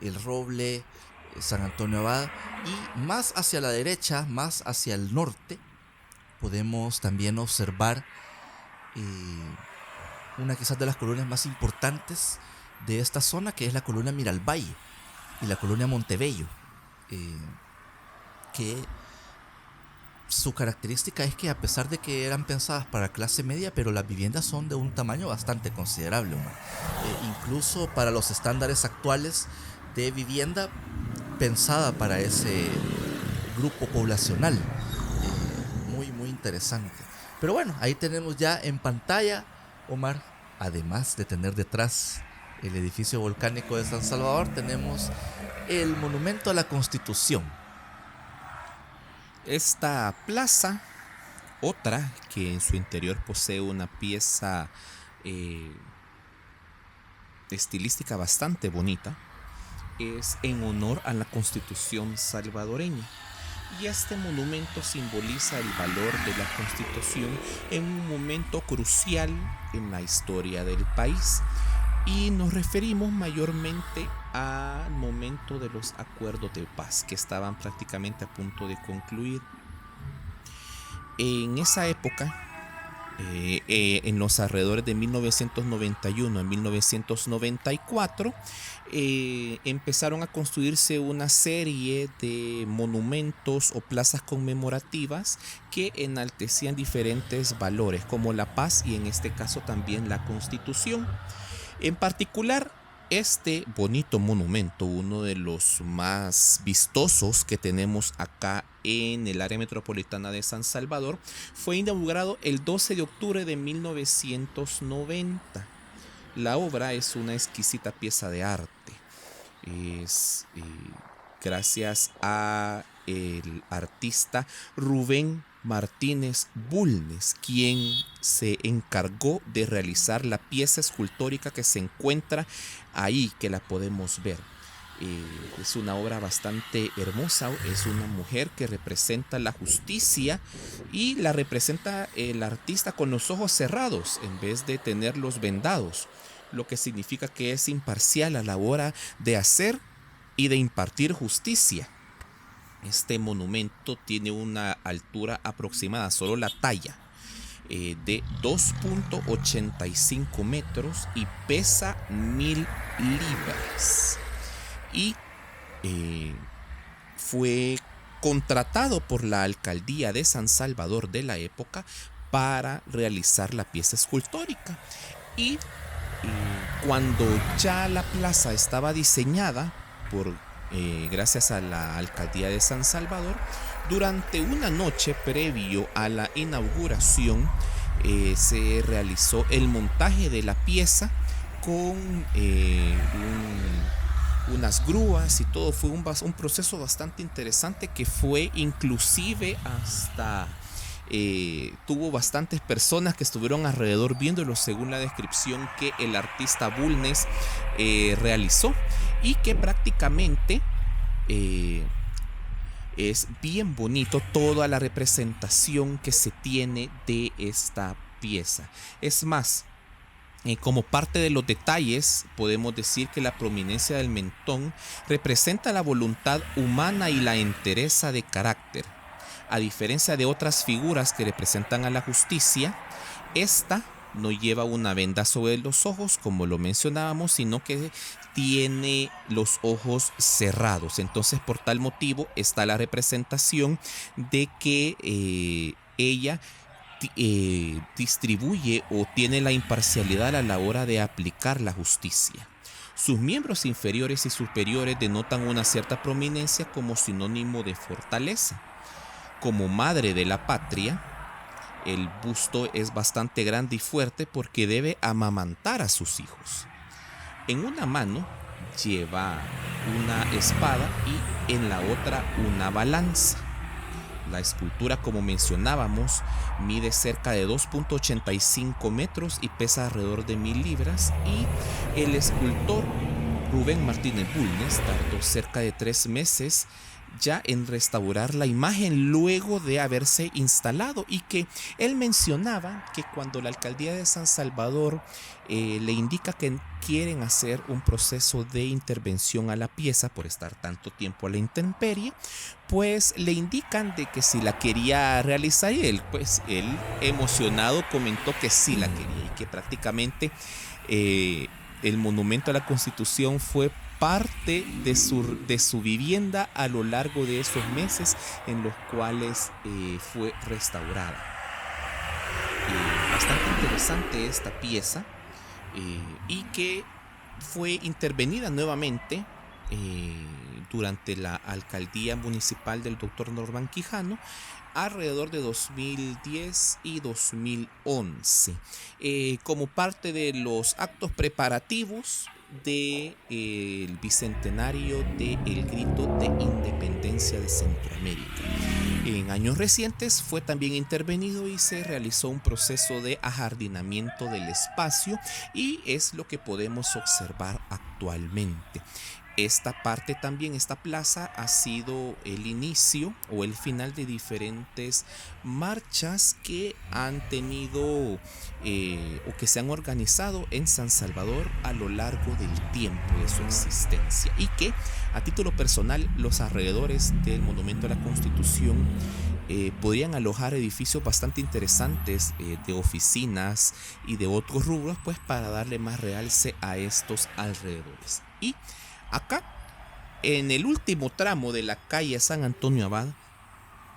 El Roble, San Antonio Abad, y más hacia la derecha, más hacia el norte, podemos también observar una quizás de las colonias más importantes de esta zona, que es la colonia Miralvalle y la colonia Montebello, que su característica es que a pesar de que eran pensadas para clase media, pero las viviendas son de un tamaño bastante considerable, incluso para los estándares actuales de vivienda pensada para ese grupo poblacional. Muy muy interesante. Pero bueno, ahí tenemos ya en pantalla, Omar, además de tener detrás el edificio volcánico de San Salvador, tenemos el monumento a la Constitución. Esta plaza, otra que en su interior posee una pieza estilística bastante bonita, es en honor a la Constitución salvadoreña. Y este monumento simboliza el valor de la Constitución en un momento crucial en la historia del país. Y nos referimos mayormente al momento de los acuerdos de paz que estaban prácticamente a punto de concluir. En esa época, en los alrededores de 1991 a 1994 empezaron a construirse una serie de monumentos o plazas conmemorativas que enaltecían diferentes valores como la paz y en este caso también la Constitución. En particular, este bonito monumento, uno de los más vistosos que tenemos acá en el área metropolitana de San Salvador, fue inaugurado el 12 de octubre de 1990. La obra es una exquisita pieza de arte. Es gracias a el artista Rubén Martínez Bulnes, quien se encargó de realizar la pieza escultórica que se encuentra ahí, que la podemos ver. Es una obra bastante hermosa, es una mujer que representa la justicia y la representa el artista con los ojos cerrados en vez de tenerlos vendados, lo que significa que es imparcial a la hora de hacer y de impartir justicia. Este monumento tiene una altura aproximada, solo la talla, de 2.85 metros y pesa 1000 libras. Y fue contratado por la alcaldía de San Salvador de la época para realizar la pieza escultórica. Y cuando ya la plaza estaba diseñada gracias a la alcaldía de San Salvador, durante una noche previo a la inauguración se realizó el montaje de la pieza con unas grúas y todo. Fue un proceso bastante interesante que fue inclusive hasta tuvo bastantes personas que estuvieron alrededor viéndolo, según la descripción que el artista Bulnes realizó, y que prácticamente es bien bonito toda la representación que se tiene de esta pieza. Es más, como parte de los detalles, podemos decir que la prominencia del mentón representa la voluntad humana y la entereza de carácter. A diferencia de otras figuras que representan a la justicia, esta no lleva una venda sobre los ojos, como lo mencionábamos, sino que tiene los ojos cerrados. Entonces, por tal motivo, está la representación de que ella distribuye o tiene la imparcialidad a la hora de aplicar la justicia. Sus miembros inferiores y superiores denotan una cierta prominencia como sinónimo de fortaleza. Como madre de la patria, el busto es bastante grande y fuerte porque debe amamantar a sus hijos. En una mano lleva una espada y en la otra una balanza. La escultura, como mencionábamos, mide cerca de 2.85 metros y pesa alrededor de 1000 libras, y el escultor Rubén Martínez Bulnes tardó cerca de 3 meses ya en restaurar la imagen luego de haberse instalado, y que él mencionaba que cuando la alcaldía de San Salvador le indica que quieren hacer un proceso de intervención a la pieza por estar tanto tiempo a la intemperie, pues le indican de que si la quería realizar, y él emocionado comentó que sí la quería, y que prácticamente el monumento a la Constitución fue parte de su vivienda a lo largo de esos meses en los cuales fue restaurada. Bastante interesante esta pieza, y que fue intervenida nuevamente durante la alcaldía municipal del doctor Norman Quijano alrededor de 2010 y 2011, como parte de los actos preparativos del bicentenario del grito de independencia de Centroamérica. En años recientes fue también intervenido y se realizó un proceso de ajardinamiento del espacio, y es lo que podemos observar actualmente. Esta parte también, esta plaza, ha sido el inicio o el final de diferentes marchas que han tenido o que se han organizado en San Salvador a lo largo del tiempo de su existencia, y que a título personal los alrededores del Monumento a la Constitución podrían alojar edificios bastante interesantes de oficinas y de otros rubros, pues para darle más realce a estos alrededores. Y acá, en el último tramo de la calle San Antonio Abad,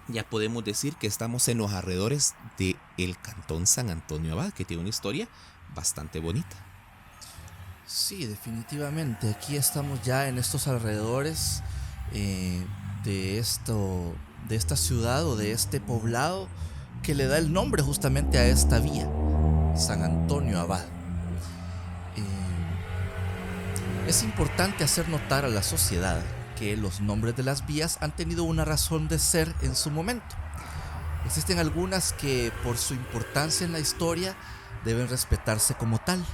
ya podemos decir que estamos en los alrededores del cantón San Antonio Abad, que tiene una historia bastante bonita. Sí, definitivamente. Aquí estamos ya en estos alrededores de esta ciudad o de este poblado que le da el nombre justamente a esta vía, San Antonio Abad. Es importante hacer notar a la sociedad que los nombres de las vías han tenido una razón de ser en su momento. Existen algunas que por su importancia en la historia deben respetarse como tal.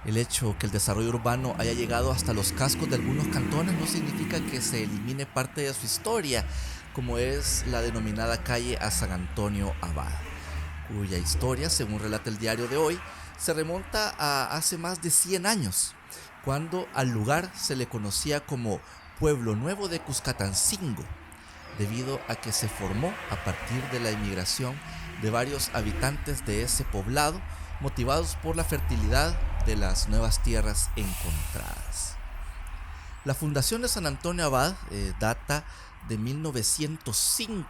El hecho que el desarrollo urbano haya llegado hasta los cascos de algunos cantones no significa que se elimine parte de su historia, como es la denominada calle a San Antonio Abad, cuya historia, según relata el diario de hoy, se remonta a hace más de 100 años, cuando al lugar se le conocía como Pueblo Nuevo de Cuscatancingo, debido a que se formó a partir de la inmigración de varios habitantes de ese poblado, motivados por la fertilidad de las nuevas tierras encontradas. La fundación de San Antonio Abad data de 1905,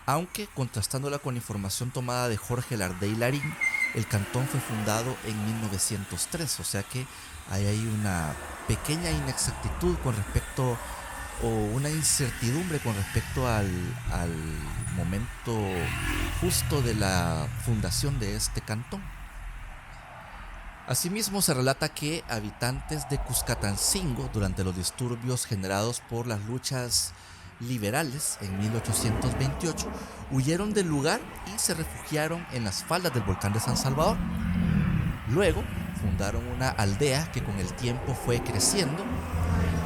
aunque contrastándola con información tomada de Jorge Lardey Larín, el cantón fue fundado en 1903, o sea que hay una pequeña inexactitud con respecto, o una incertidumbre con respecto al momento justo de la fundación de este cantón. Asimismo, se relata que habitantes de Cuscatancingo, durante los disturbios generados por las luchas liberales en 1828, huyeron del lugar y se refugiaron en las faldas del volcán de San Salvador. Luego, fundaron una aldea que con el tiempo fue creciendo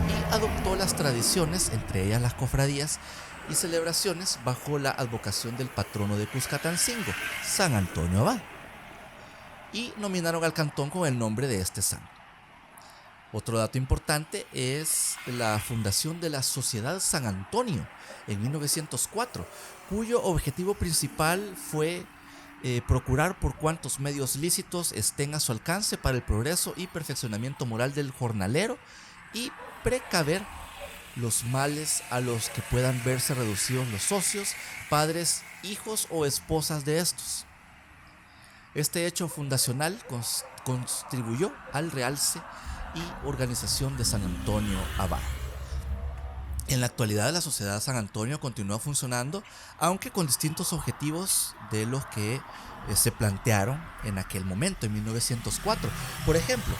y adoptó las tradiciones, entre ellas las cofradías y celebraciones, bajo la advocación del patrono de Cuscatancingo, San Antonio Abad, y nominaron al cantón con el nombre de este santo. Otro dato importante es la fundación de la Sociedad San Antonio en 1904, cuyo objetivo principal fue procurar por cuantos medios lícitos estén a su alcance para el progreso y perfeccionamiento moral del jornalero y precaver los males a los que puedan verse reducidos los socios, padres, hijos o esposas de estos. Este hecho fundacional contribuyó al realce y organización de San Antonio Abad. En la actualidad, la Sociedad San Antonio continúa funcionando, aunque con distintos objetivos de los que se plantearon en aquel momento, en 1904. Por ejemplo,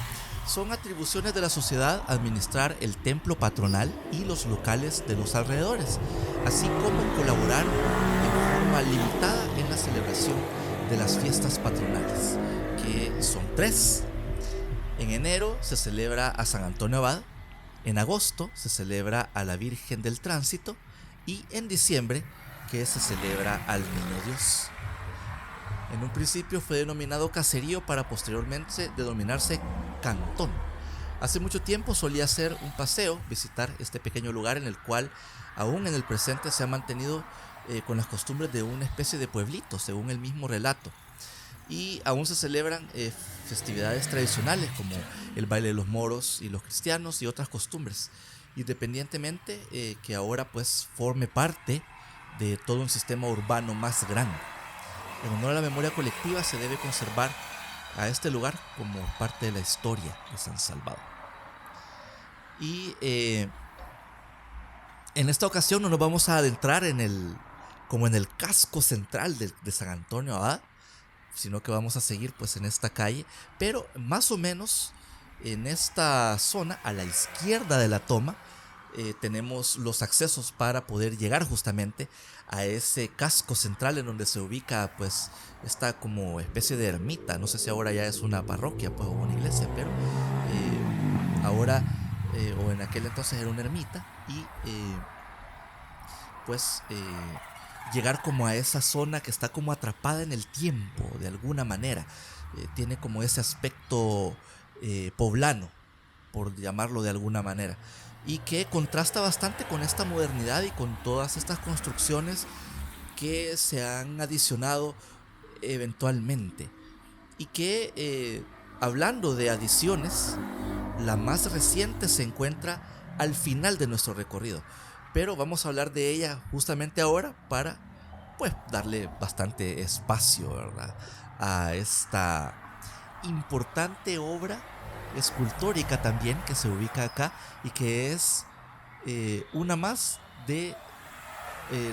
son atribuciones de la sociedad administrar el templo patronal y los locales de los alrededores, así como colaborar en forma limitada en la celebración de las fiestas patronales, que son 3. En enero se celebra a San Antonio Abad, en agosto se celebra a la Virgen del Tránsito y en diciembre que se celebra al Niño Dios. En un principio fue denominado caserío para posteriormente denominarse cantón. Hace mucho tiempo solía ser un paseo visitar este pequeño lugar en el cual aún en el presente se ha mantenido con las costumbres de una especie de pueblito, según el mismo relato. Y aún se celebran festividades tradicionales como el baile de los moros y los cristianos y otras costumbres, independientemente que ahora pues forme parte de todo un sistema urbano más grande. En honor a la memoria colectiva se debe conservar a este lugar como parte de la historia de San Salvador. Y en esta ocasión no nos vamos a adentrar en el casco central de San Antonio Abad, sino que vamos a seguir pues en esta calle, pero más o menos en esta zona a la izquierda de la toma tenemos los accesos para poder llegar justamente a ese casco central en donde se ubica pues esta como especie de ermita. No sé si ahora ya es una parroquia pues o una iglesia, pero ahora o en aquel entonces era una ermita y llegar como a esa zona que está como atrapada en el tiempo de alguna manera. Tiene como ese aspecto poblano, por llamarlo de alguna manera, y que contrasta bastante con esta modernidad y con todas estas construcciones que se han adicionado eventualmente. Y que, hablando de adiciones, la más reciente se encuentra al final de nuestro recorrido. Pero vamos a hablar de ella justamente ahora para, pues, darle bastante espacio, ¿verdad?, a esta importante obra escultórica también que se ubica acá y que es una más de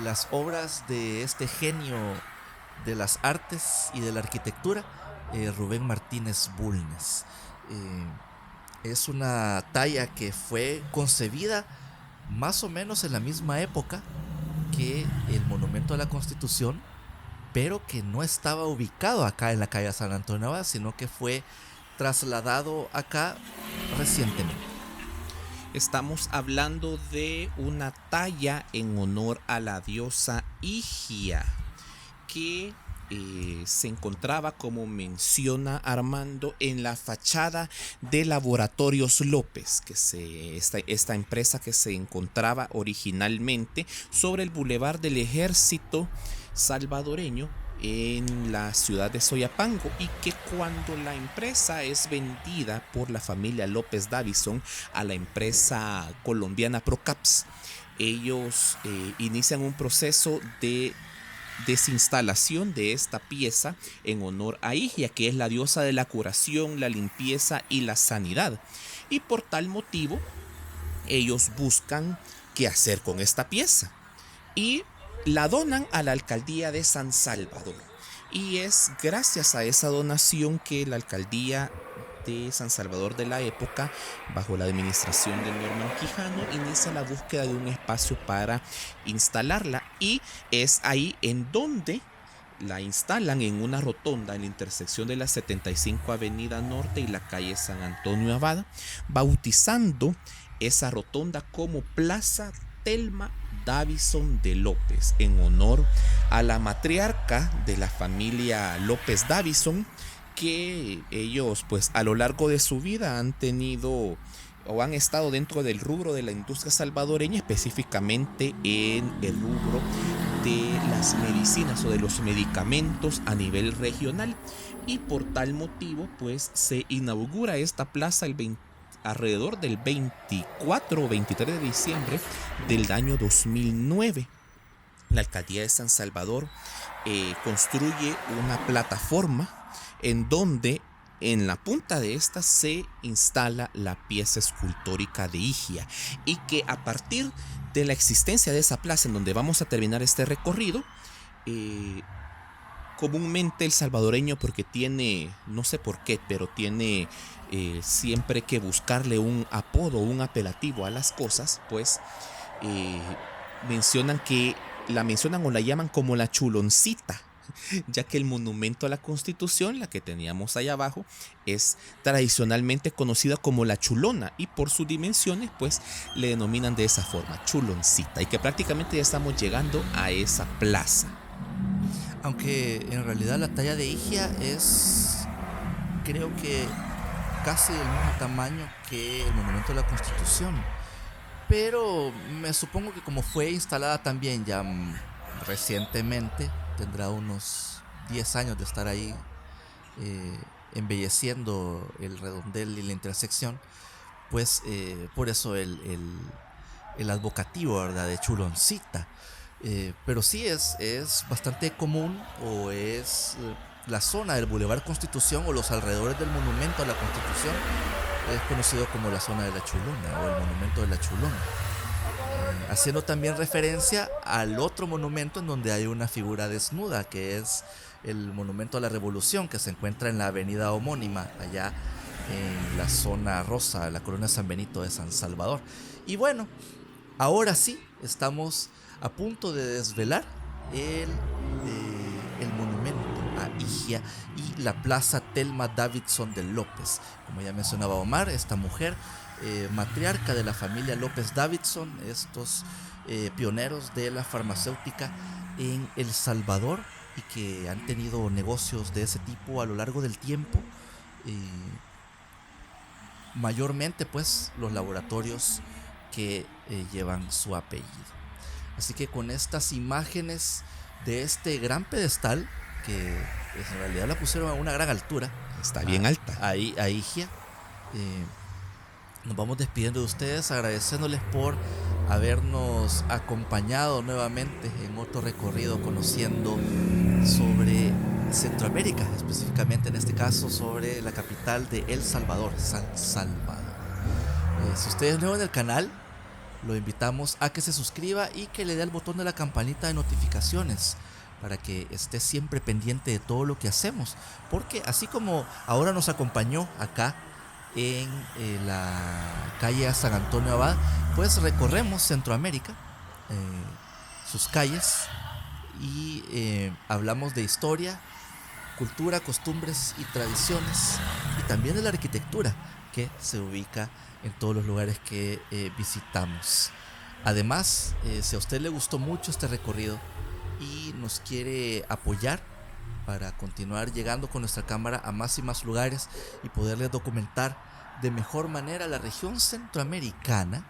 las obras de este genio de las artes y de la arquitectura, Rubén Martínez Bulnes. Es una talla que fue concebida más o menos en la misma época que el Monumento a la Constitución, pero que no estaba ubicado acá en la calle San Antonio Abad, sino que fue trasladado acá recientemente. Estamos hablando de una talla en honor a la diosa Higia, que se encontraba, como menciona Armando, en la fachada de Laboratorios López, que esta empresa que se encontraba originalmente sobre el Boulevard del Ejército Salvadoreño en la ciudad de Soyapango, y que cuando la empresa es vendida por la familia López Davison a la empresa colombiana Procaps, ellos inician un proceso de desinstalación de esta pieza en honor a Higia, que es la diosa de la curación, la limpieza y la sanidad, y por tal motivo ellos buscan qué hacer con esta pieza y la donan a la alcaldía de San Salvador. Y es gracias a esa donación que la alcaldía de San Salvador de la época, bajo la administración de Norman Quijano, inicia la búsqueda de un espacio para instalarla, y es ahí en donde la instalan, en una rotonda en la intersección de la 75 Avenida Norte y la calle San Antonio Abad, bautizando esa rotonda como Plaza Telma Davison de López, en honor a la matriarca de la familia López Davison, que ellos, pues, a lo largo de su vida han tenido o han estado dentro del rubro de la industria salvadoreña, específicamente en el rubro de las medicinas o de los medicamentos a nivel regional, y por tal motivo, pues, se inaugura esta plaza alrededor del 24 o 23 de diciembre del año 2009. La alcaldía de San Salvador construye una plataforma en donde en la punta de esta se instala la pieza escultórica de Higia, y que a partir de la existencia de esa plaza en donde vamos a terminar este recorrido, comúnmente el salvadoreño, porque tiene, no sé por qué, pero tiene siempre que buscarle un apodo, un apelativo a las cosas, pues mencionan o la llaman como la Chuloncita, ya que el monumento a la Constitución, la que teníamos ahí abajo, es tradicionalmente conocida como la Chulona, y por sus dimensiones pues le denominan de esa forma, Chuloncita, y que prácticamente ya estamos llegando a esa plaza. Aunque en realidad la talla de Higia es, creo que, casi del mismo tamaño que el monumento a la Constitución, pero me supongo que como fue instalada también ya recientemente, tendrá unos 10 años de estar ahí embelleciendo el redondel y la intersección, pues por eso el advocativo, ¿verdad?, de Chuloncita. Pero sí es bastante común, o es la zona del Boulevard Constitución o los alrededores del monumento a la Constitución, es conocido como la zona de la Chulona o el monumento de la Chulona, haciendo también referencia al otro monumento en donde hay una figura desnuda, que es el monumento a la Revolución, que se encuentra en la avenida homónima, allá en la zona rosa, la colonia San Benito de San Salvador. Y bueno, ahora sí, estamos a punto de desvelar el monumento a Higia y la plaza Telma Davison de López. Como ya mencionaba Omar, esta mujer matriarca de la familia López Davison, estos pioneros de la farmacéutica en El Salvador, y que han tenido negocios de ese tipo a lo largo del tiempo, mayormente pues los laboratorios que llevan su apellido. Así que con estas imágenes de este gran pedestal que pues, en realidad la pusieron a una gran altura. Está bien alta. Ahí a Igia. Nos vamos despidiendo de ustedes, agradeciéndoles por habernos acompañado nuevamente en otro recorrido conociendo sobre Centroamérica, específicamente en este caso sobre la capital de El Salvador, San Salvador. Si usted es nuevo en el canal, lo invitamos a que se suscriba y que le dé al botón de la campanita de notificaciones para que esté siempre pendiente de todo lo que hacemos, porque así como ahora nos acompañó acá en la calle San Antonio Abad, pues recorremos Centroamérica, sus calles, y hablamos de historia, cultura, costumbres y tradiciones, y también de la arquitectura que se ubica en todos los lugares que visitamos. Además, si a usted le gustó mucho este recorrido y nos quiere apoyar para continuar llegando con nuestra cámara a más y más lugares y poderles documentar de mejor manera la región centroamericana,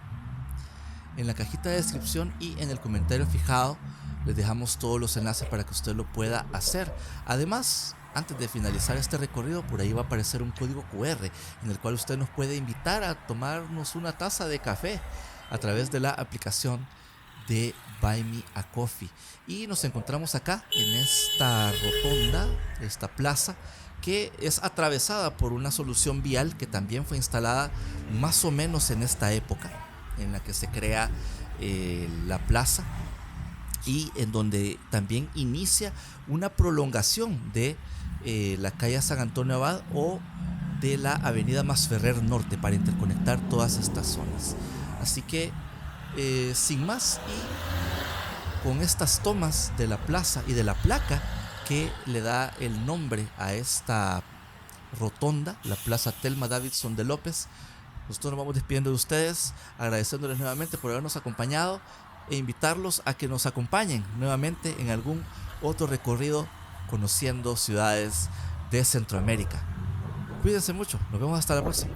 en la cajita de descripción y en el comentario fijado les dejamos todos los enlaces para que usted lo pueda hacer. Además, antes de finalizar este recorrido, por ahí va a aparecer un código QR en el cual usted nos puede invitar a tomarnos una taza de café a través de la aplicación de Buy Me a Coffee. Y nos encontramos acá en esta rotonda, esta plaza, que es atravesada por una solución vial que también fue instalada más o menos en esta época en la que se crea la plaza, y en donde también inicia una prolongación de la calle San Antonio Abad o de la avenida Masferrer Norte para interconectar todas estas zonas. Así que sin más, y con estas tomas de la plaza y de la placa que le da el nombre a esta rotonda, la Plaza Telma Davidson de López, nosotros nos vamos despidiendo de ustedes, agradeciéndoles nuevamente por habernos acompañado e invitarlos a que nos acompañen nuevamente en algún otro recorrido conociendo ciudades de Centroamérica. Cuídense mucho, nos vemos hasta la próxima.